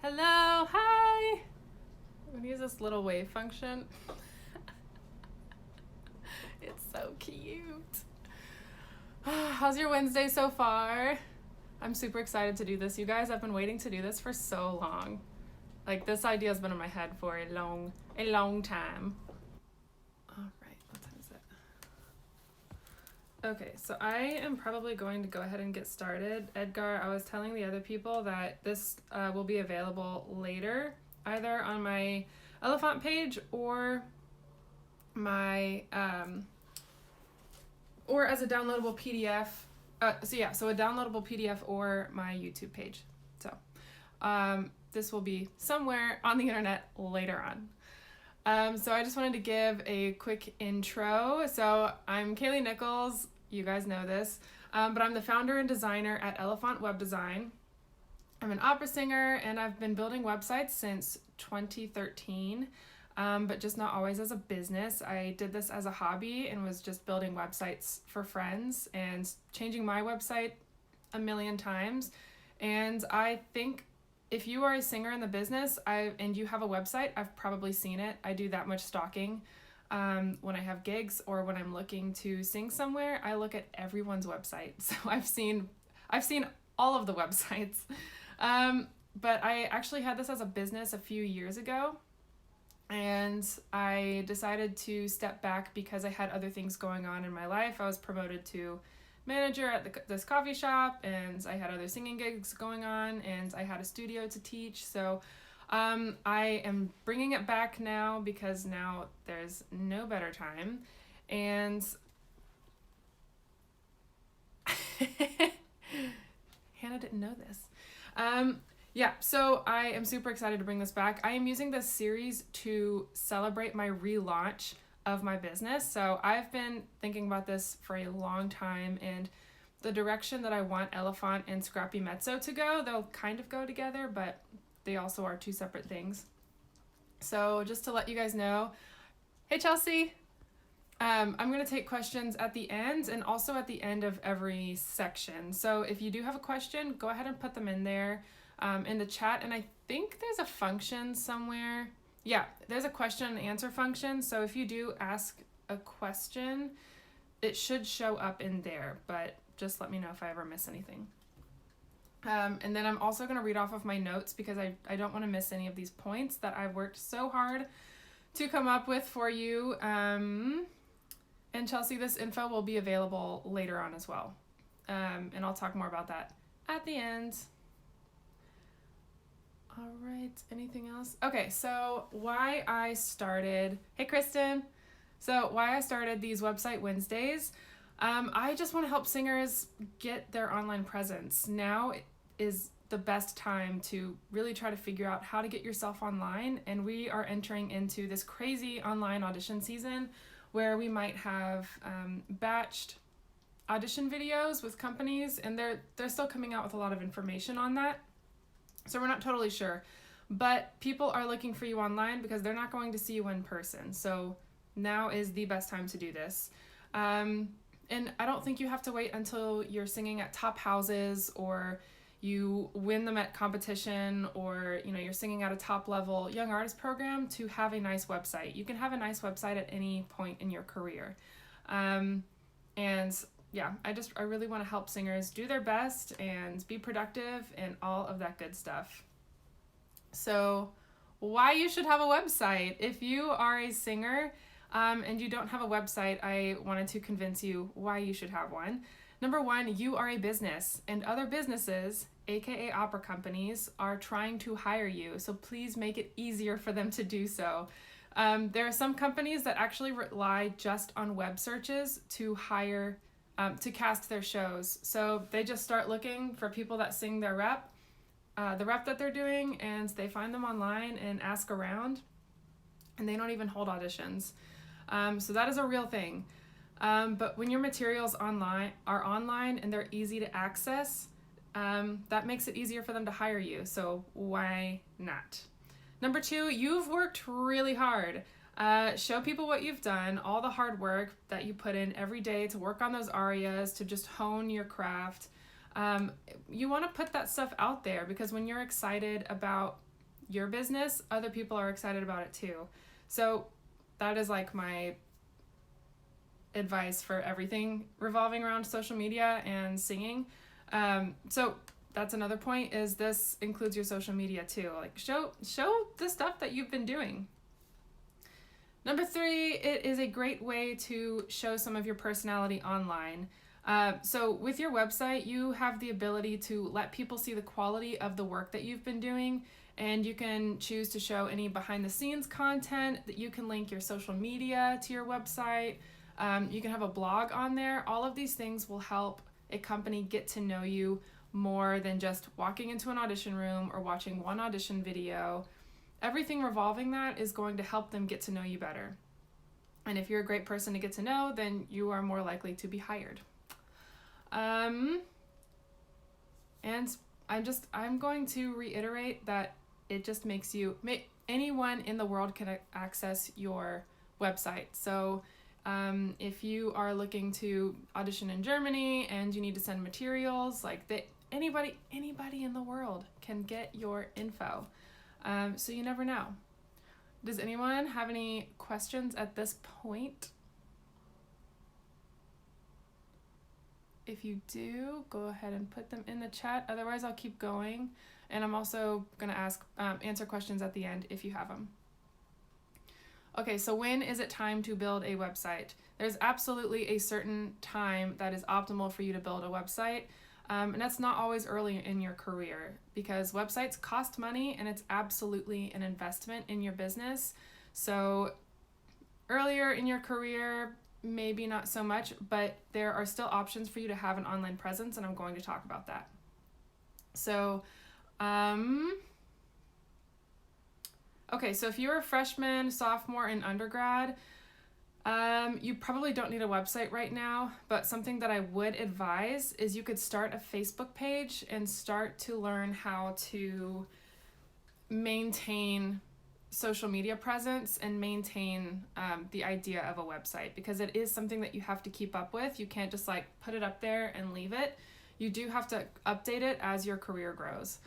Hello, hi. I'm gonna use this little wave function. It's so cute. How's your Wednesday so far? I'm super excited to do this. You guys, I've been waiting to do this for so long. Like, this idea has been in my head for a long time. All right, what time is it? Okay, so I am probably going to go ahead and get started. Edgar, I was telling the other people that this will be available later, either on my ELEPHONT page or my or as a downloadable PDF. So a downloadable PDF or my YouTube page. So this will be somewhere on the internet later on. So I just wanted to give a quick intro. So I'm Kaylee Nichols. You guys know this. But I'm the founder and designer at elephontwebdesign. I'm an opera singer, and I've been building websites since 2013, but just not always as a business. I did this as a hobby and was just building websites for friends and changing my website a million times. And I think if you are a singer in the business and you have a website, I've probably seen it. I do that much stalking. When I have gigs or when I'm looking to sing somewhere, I look at everyone's website. So I've seen all of the websites. But I actually had this as a business a few years ago, and I decided to step back because I had other things going on in my life. I was promoted to manager at this coffee shop, and I had other singing gigs going on, and I had a studio to teach. So I am bringing it back now because now there's no better time. And Hannah didn't know this. So I am super excited to bring this back. I am using this series to celebrate my relaunch of my business. So I've been thinking about this for a long time, and the direction that I want ELEPHONT and ScrappyMezzo to go, they'll kind of go together, but they also are two separate things. So just to let you guys know, hey Chelsea, I'm going to take questions at the end and also at the end of every section. So if you do have a question, go ahead and put them in there in the chat. And I think there's a function somewhere. Yeah, there's a question and answer function. So if you do ask a question, it should show up in there, but just let me know if I ever miss anything. And then I'm also going to read off of my notes because I don't want to miss any of these points that I've worked so hard to come up with for you. And Chelsea, this info will be available later on as well. And I'll talk more about that at the end. All right, anything else? Okay, so why I started, hey Kristen. So why I started these website Wednesdays, I just want to help singers get their online presence. Now is the best time to really try to figure out how to get yourself online. And we are entering into this crazy online audition season where we might have batched audition videos with companies, and they're still coming out with a lot of information on that. So we're not totally sure, but people are looking for you online because they're not going to see you in person. So now is the best time to do this. And I don't think you have to wait until you're singing at top houses or you win them at competition, or you're singing at a top level young artist program to have a nice website. You can have a nice website at any point in your career. And yeah, I really want to help singers do their best and be productive and all of that good stuff. So why you should have a website. If you are a singer and you don't have a website, I wanted to convince you why you should have one. Number one, you are a business, and other businesses, aka opera companies, are trying to hire you. So please make it easier for them to do so. There are some companies that actually rely just on web searches to hire, to cast their shows. So they just start looking for people that sing their rep, the rep that they're doing, and they find them online and ask around, and they don't even hold auditions. So that is a real thing. But when your materials are online and they're easy to access, that makes it easier for them to hire you. So why not? Number two, you've worked really hard. Show people what you've done, all the hard work that you put in every day to work on those arias, to just hone your craft. You want to put that stuff out there because when you're excited about your business, other people are excited about it too. So that is like my advice for everything revolving around social media and singing. So that's another point, is this includes your social media too. Like show the stuff that you've been doing. Number 3, it is a great way to show some of your personality online. So with your website, you have the ability to let people see the quality of the work that you've been doing, and you can choose to show any behind the scenes content, that you can link your social media to your website. You can have a blog on there. All of these things will help a company get to know you more than just walking into an audition room or watching one audition video. Everything revolving that is going to help them get to know you better. And if you're a great person to get to know, then you are more likely to be hired. And I'm going to reiterate that it just makes anyone in the world can access your website. So if you are looking to audition in Germany and you need to send materials, anybody in the world can get your info. So you never know. Does anyone have any questions at this point? If you do, go ahead and put them in the chat. Otherwise, I'll keep going. And I'm also going to answer questions at the end if you have them. Okay, so when is it time to build a website? There's absolutely a certain time that is optimal for you to build a website. And that's not always early in your career, because websites cost money and it's absolutely an investment in your business. So earlier in your career, maybe not so much, but there are still options for you to have an online presence, and I'm going to talk about that. So, okay, so if you're a freshman, sophomore in undergrad, you probably don't need a website right now, but something that I would advise is you could start a Facebook page and start to learn how to maintain social media presence and maintain the idea of a website, because it is something that you have to keep up with. You can't just put it up there and leave it. You do have to update it as your career grows.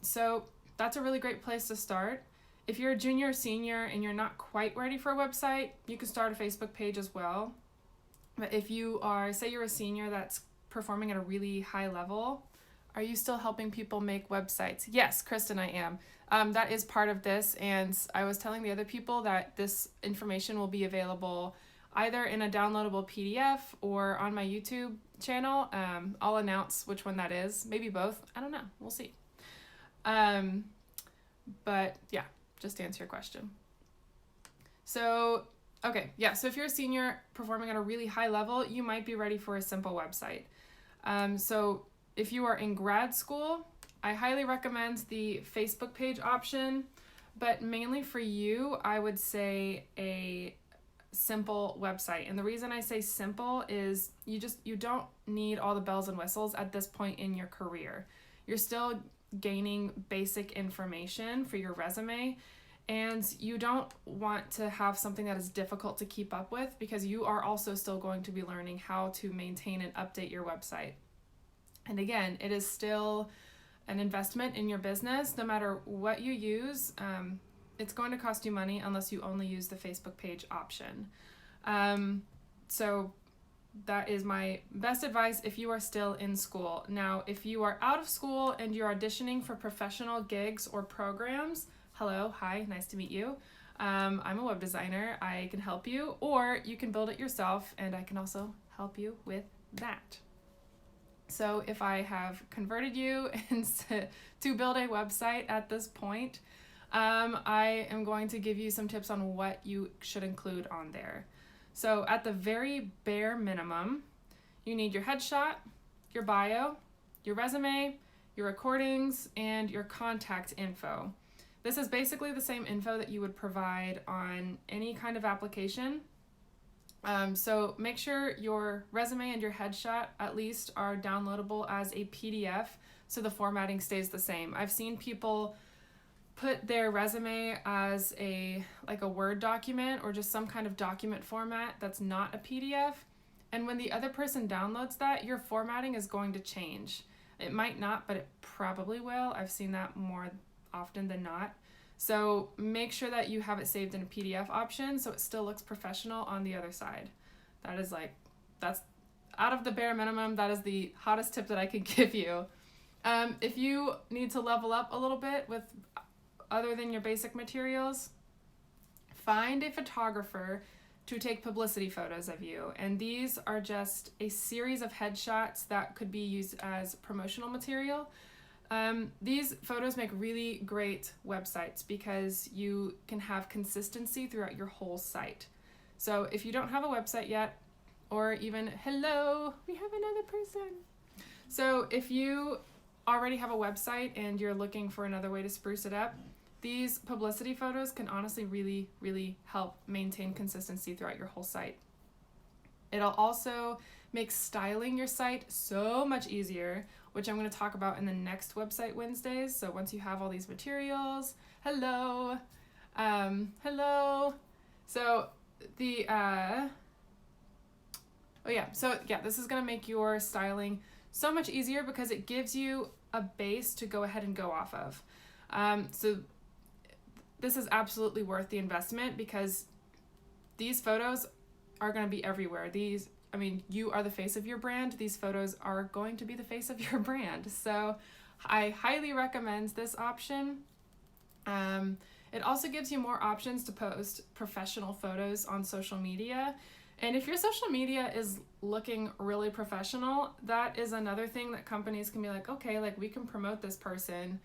So that's a really great place to start. If you're a junior or senior and you're not quite ready for a website, you can start a Facebook page as well. But if you are, say you're a senior that's performing at a really high level, are you still helping people make websites? Yes, Kristen, I am. That is part of this, and I was telling the other people that this information will be available either in a downloadable PDF or on my YouTube channel. I'll announce which one that is. Maybe both. I don't know. We'll see. But yeah, just to answer your question. So, okay, yeah, so if you're a senior performing at a really high level, you might be ready for a simple website. So if you are in grad school, I highly recommend the Facebook page option, but mainly for you, I would say a simple website. And the reason I say simple is you don't need all the bells and whistles at this point in your career. You're still gaining basic information for your resume, and you don't want to have something that is difficult to keep up with, because you are also still going to be learning how to maintain and update your website. And again, it is still an investment in your business. No matter what you use, it's going to cost you money unless you only use the Facebook page option. So that is my best advice if you are still in school. Now, if you are out of school and you're auditioning for professional gigs or programs, hello, hi, nice to meet you. I'm a web designer. I can help you, or you can build it yourself, and I can also help you with that. So if I have converted you to build a website at this point, I am going to give you some tips on what you should include on there. So at the very bare minimum, you need your headshot, your bio, your resume, your recordings, and your contact info. This is basically the same info that you would provide on any kind of application. So make sure your resume and your headshot at least are downloadable as a PDF, so the formatting stays the same. I've seen people put their resume as a Word document or just some kind of document format that's not a PDF. And when the other person downloads that, your formatting is going to change. It might not, but it probably will. I've seen that more often than not. So make sure that you have it saved in a PDF option so it still looks professional on the other side. That's out of the bare minimum. That is the hottest tip that I can give you. If you need to level up a little bit with other than your basic materials, find a photographer to take publicity photos of you. And these are just a series of headshots that could be used as promotional material. These photos make really great websites because you can have consistency throughout your whole site. So if you don't have a website yet, or even, hello, we have another person. So if you already have a website and you're looking for another way to spruce it up, these publicity photos can honestly really, really help maintain consistency throughout your whole site. It'll also make styling your site so much easier, which I'm going to talk about in the next Website Wednesdays. So once you have all these materials, hello. So this is going to make your styling so much easier because it gives you a base to go ahead and go off of. So this is absolutely worth the investment because these photos are going to be everywhere. You are the face of your brand. These photos are going to be the face of your brand. So I highly recommend this option. It also gives you more options to post professional photos on social media. And if your social media is looking really professional, that is another thing that companies can be like, okay, like we can promote this person.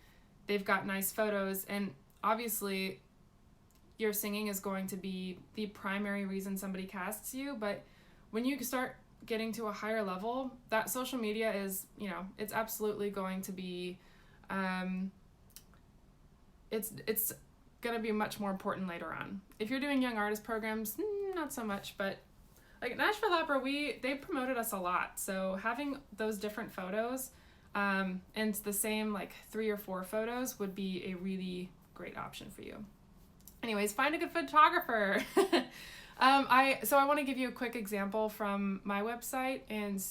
They've got nice photos. And obviously your singing is going to be the primary reason somebody casts you. But when you start getting to a higher level, that social media is, it's absolutely going to be, it's going to be much more important later on. If you're doing young artist programs, not so much, but like Nashville Opera, they promoted us a lot. So having those different photos and the same like 3 or 4 photos would be a really great option for you. Anyways, find a good photographer. I want to give you a quick example from my website, and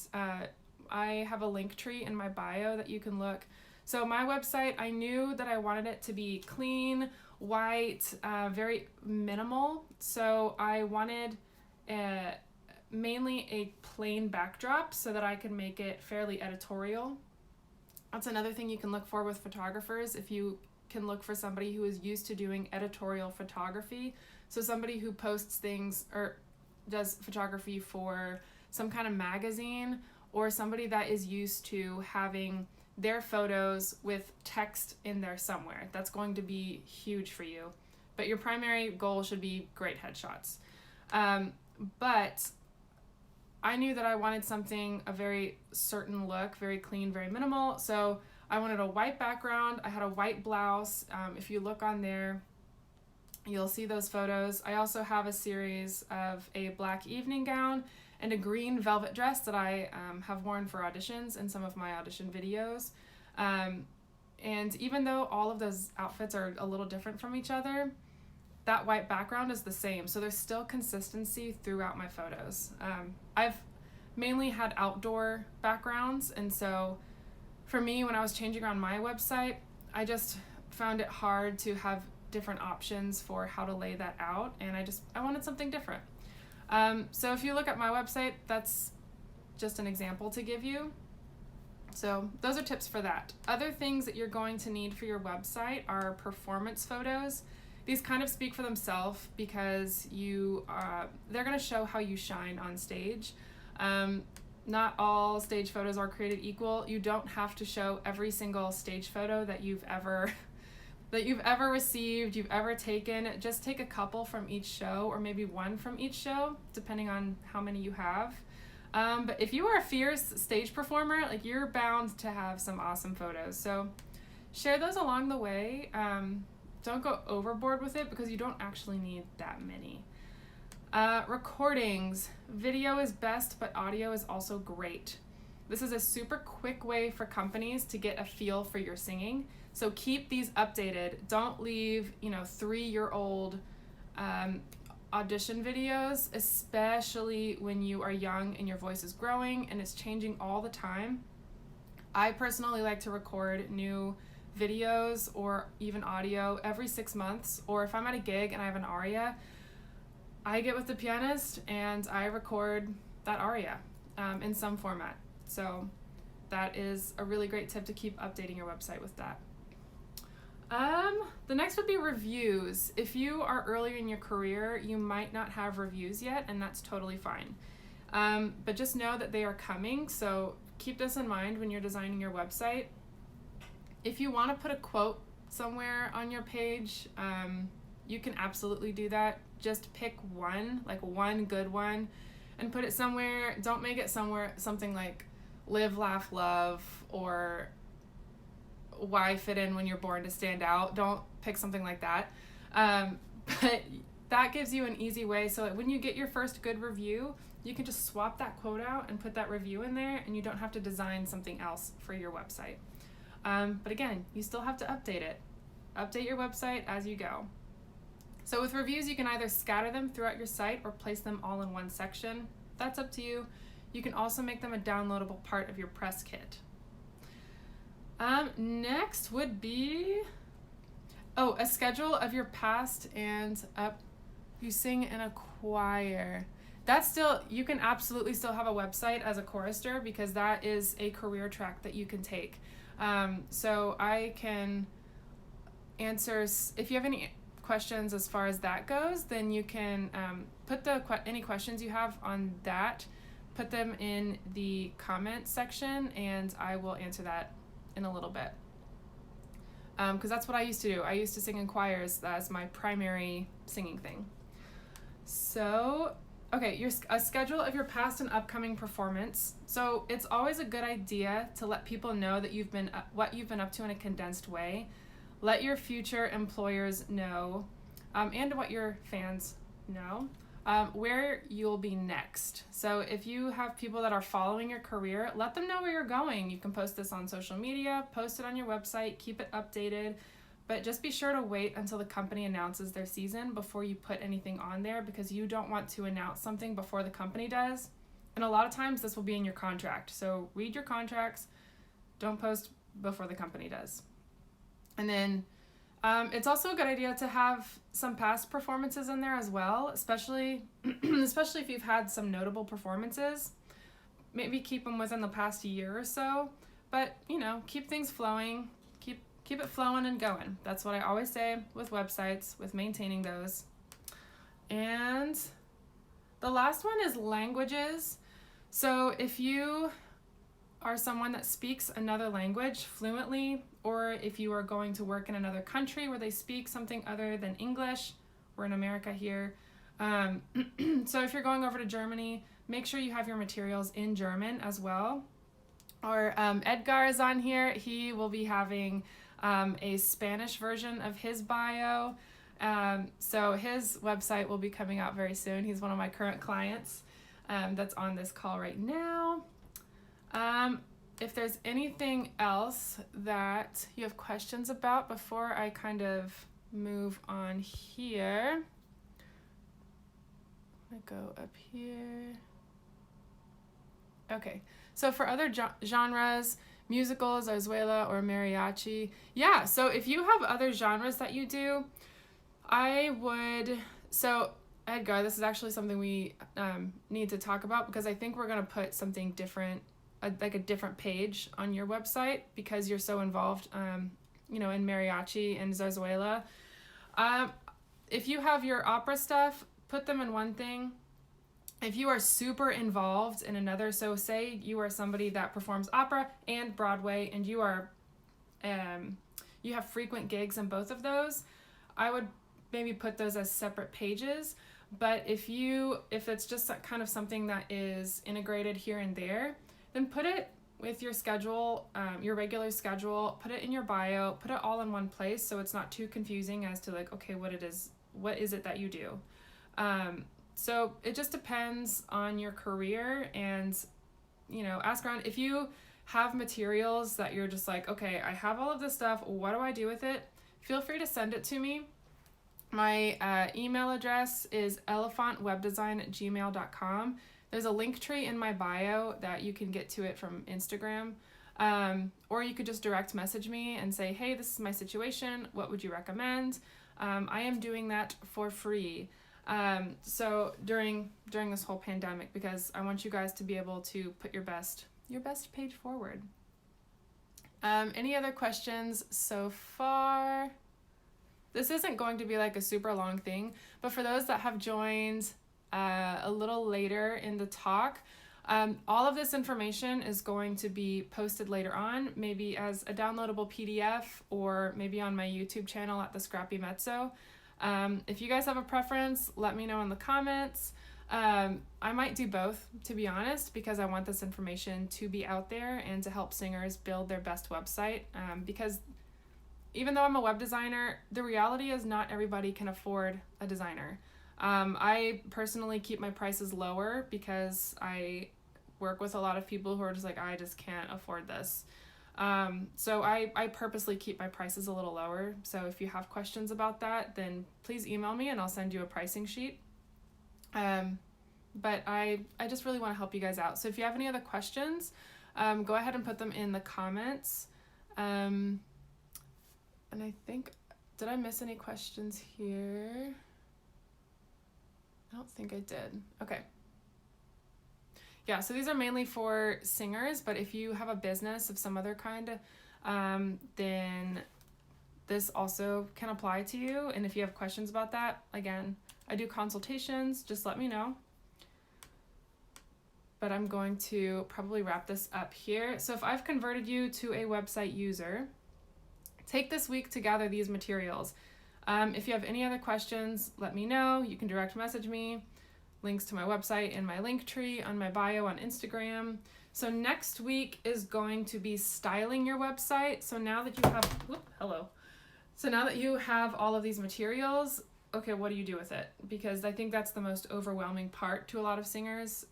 I have a link tree in my bio that you can look. So my website, I knew that I wanted it to be clean, white, very minimal. So I wanted mainly a plain backdrop so that I could make it fairly editorial. That's another thing you can look for with photographers. If you can look for somebody who is used to doing editorial photography, so somebody who posts things or does photography for some kind of magazine, or somebody that is used to having their photos with text in there somewhere. That's going to be huge for you. But your primary goal should be great headshots. But I knew that I wanted something, a very certain look, very clean, very minimal. So I wanted a white background. I had a white blouse. If you look on there, you'll see those photos. I also have a series of a black evening gown and a green velvet dress that I have worn for auditions in some of my audition videos. And even though all of those outfits are a little different from each other, that white background is the same. So there's still consistency throughout my photos. I've mainly had outdoor backgrounds, and so for me, when I was changing around my website, I just found it hard to have different options for how to lay that out, and I wanted something different. So if you look at my website, that's just an example to give you. So those are tips for that. Other things that you're going to need for your website are performance photos. These kind of speak for themselves because they're going to show how you shine on stage. Not all stage photos are created equal. You don't have to show every single stage photo that you've ever received, you've ever taken. Just take a couple from each show, or maybe one from each show, depending on how many you have. But if you are a fierce stage performer, like, you're bound to have some awesome photos. So share those along the way. Don't go overboard with it because you don't actually need that many. Recordings. Video is best, but audio is also great. This is a super quick way for companies to get a feel for your singing. So keep these updated. Don't leave, 3-year-old audition videos, especially when you are young and your voice is growing and it's changing all the time. I personally like to record new videos or even audio every 6 months, or if I'm at a gig and I have an aria, I get with the pianist and I record that aria in some format. So that is a really great tip to keep updating your website with that. The next would be reviews. If you are earlier in your career, you might not have reviews yet, and that's totally fine. But just know that they are coming, so keep this in mind when you're designing your website. If you want to put a quote somewhere on your page, you can absolutely do that. Just pick one, like one good one, and put it somewhere. Don't make it something like live, laugh, love, or why fit in when you're born to stand out. Don't pick something like that. But that gives you an easy way, so that when you get your first good review, you can just swap that quote out and put that review in there, and you don't have to design something else for your website. But again, you still have to update it. Update your website as you go. So with reviews, you can either scatter them throughout your site or place them all in one section. That's up to you. You can also make them a downloadable part of your press kit. Next would be, a schedule of your past and up. You sing in a choir. That's still, you can absolutely still have a website as a chorister, because that is a career track that you can take. So I can answer, if you have any questions as far as that goes, then you can put any questions you have on that, put them in the comment section, and I will answer that in a little bit. Because that's what I used to do. I used to sing in choirs as my primary singing thing. So, okay, a schedule of your past and upcoming performance. So it's always a good idea to let people know that what you've been up to in a condensed way. Let your future employers know, and what your fans know, where you'll be next. So if you have people that are following your career, let them know where you're going. You can post this on social media, post it on your website, keep it updated, but just be sure to wait until the company announces their season before you put anything on there, because you don't want to announce something before the company does. And a lot of times this will be in your contract. So read your contracts, don't post before the company does. And then it's also a good idea to have some past performances in there as well, especially if you've had some notable performances. Maybe keep them within the past year or so, but keep things flowing, keep it flowing and going. That's what I always say with websites, with maintaining those. And the last one is languages. So if you are someone that speaks another language fluently, or if you are going to work in another country where they speak something other than English, we're in America here. So if you're going over to Germany, make sure you have your materials in German as well. Or Edgar is on here. He will be having a Spanish version of his bio. So his website will be coming out very soon. He's one of my current clients that's on this call right now. If there's anything else that you have questions about before I kind of move on here, I'm gonna go up here. Okay, so for other genres, musicals, zarzuela, or mariachi, yeah, so if you have other genres that you do, so Edgar, this is actually something we need to talk about, because I think we're gonna put something different, like a different page on your website, because you're so involved, in mariachi and zarzuela. If you have your opera stuff, put them in one thing. If you are super involved in another, so say you are somebody that performs opera and Broadway, and you are, you have frequent gigs in both of those, I would maybe put those as separate pages. But if it's just kind of something that is integrated here and there, then put it with your schedule, your regular schedule, put it in your bio, put it all in one place, so it's not too confusing as to like, okay, what is it that you do? So it just depends on your career, and ask around. If you have materials that you're just like, okay, I have all of this stuff, what do I do with it? Feel free to send it to me. My email address is elephontwebdesign@gmail.com. There's a link tree in my bio that you can get to it from Instagram. Or you could just direct message me and say, hey, this is my situation. What would you recommend? I am doing that for free. So during this whole pandemic, because I want you guys to be able to put your best page forward. Any other questions so far? This isn't going to be like a super long thing, but for those that have joined a little later in the talk, all of this information is going to be posted later on, maybe as a downloadable PDF or maybe on my YouTube channel at TheScrappyMezzo. If you guys have a preference, let me know in the comments. I might do both, to be honest, because I want this information to be out there and to help singers build their best website. Because even though I'm a web designer, the reality is not everybody can afford a designer. I personally keep my prices lower because I work with a lot of people who are just like, I just can't afford this. So I purposely keep my prices a little lower. So if you have questions about that, then please email me and I'll send you a pricing sheet. But I just really want to help you guys out. So if you have any other questions, go ahead and put them in the comments. And I think, did I miss any questions here? I don't think I did. Okay. Yeah, so these are mainly for singers, but if you have a business of some other kind, then this also can apply to you. And if you have questions about that, again, I do consultations, just let me know. But I'm going to probably wrap this up here. So if I've converted you to a website user, take this week to gather these materials. If you have any other questions, let me know. You can direct message me. Links to my website in my link tree on my bio on Instagram. So next week is going to be styling your website. So now that you have, So now that you have all of these materials, okay, what do you do with it? Because I think that's the most overwhelming part to a lot of singers.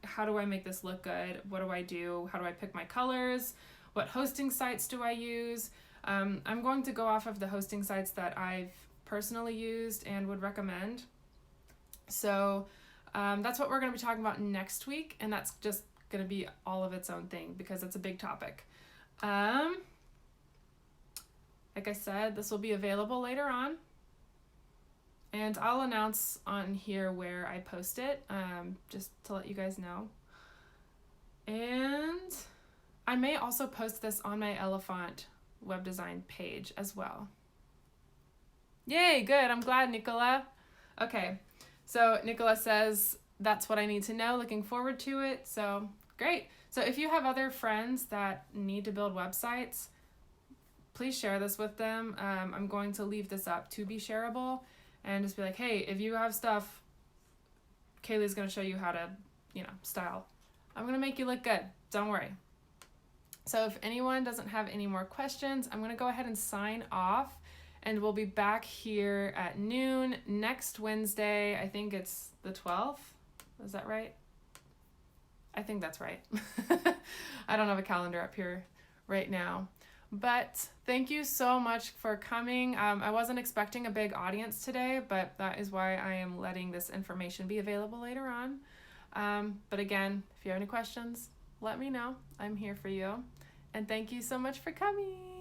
How do I make this look good? What do I do? How do I pick my colors? What hosting sites do I use? I'm going to go off of the hosting sites that I've personally used and would recommend. So that's what we're going to be talking about next week, and that's just going to be all of its own thing because it's a big topic. Like I said, this will be available later on, and I'll announce on here where I post it, just to let you guys know. And I may also post this on my Elephant web design page as well. Yay, good. I'm glad, Nicola. Okay, so Nicola says, that's what I need to know. Looking forward to it. So great. So if you have other friends that need to build websites, please share this with them. I'm going to leave this up to be shareable and just be like, hey, if you have stuff, Kaylee's going to show you how to, style. I'm going to make you look good. Don't worry. So if anyone doesn't have any more questions, I'm going to go ahead and sign off, and we'll be back here at noon next Wednesday. I think it's the 12th. Is that right? I think that's right. I don't have a calendar up here right now. But thank you so much for coming. I wasn't expecting a big audience today, but that is why I am letting this information be available later on. But again, if you have any questions, let me know. I'm here for you. And thank you so much for coming.